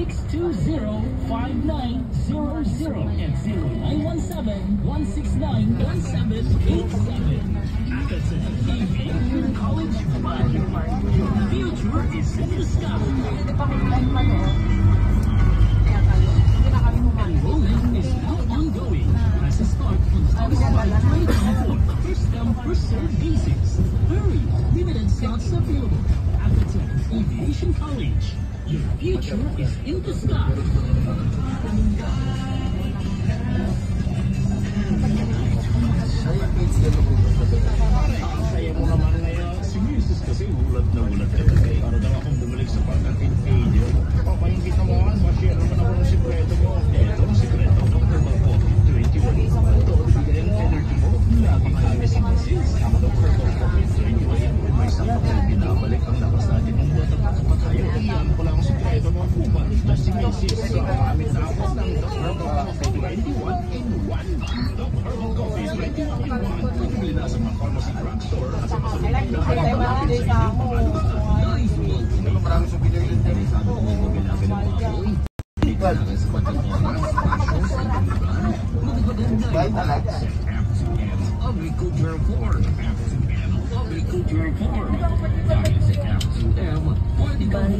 0917-169-1787 Agaton Aviation College Fund. Your future is in the sky. Enrollment is now ongoing. As a start on August 5, 2024. First come, first served basis. Hurry! Limited slots available. Agaton Aviation College. Your future is in the sky. Saya mo naman ngayon. Si Mrs. kasi ulat na ulat ka kasi. Para daw akong bumalik sa pag-ating video. Papaingit naman. Ma-share naman ako ng sikreto mo. Ito ang sikreto. Dr. Malcoffee 21. Ito, bigay ang energy mo. Laging kami si Mrs. Ako Dr. Malcoffee 21. May sakapal binabalik ang lakas natin ng bata at patayo. Iyan ko lang ang sikreto mo. Bumalik na si Mrs. Sa kami na ako ng Dr. Malcoffee 21 in 1. Dr. Malcoffee 21 in 1. Pagkabili na sa mga pharmacy drugstore at sa mga maraming sa video yung interesado kung ito ginagawa mo. Kailangan sa pagkakasyon sa F2M Agriculture Report. F2M Agriculture Report. Dahil sa F2M, pwede kang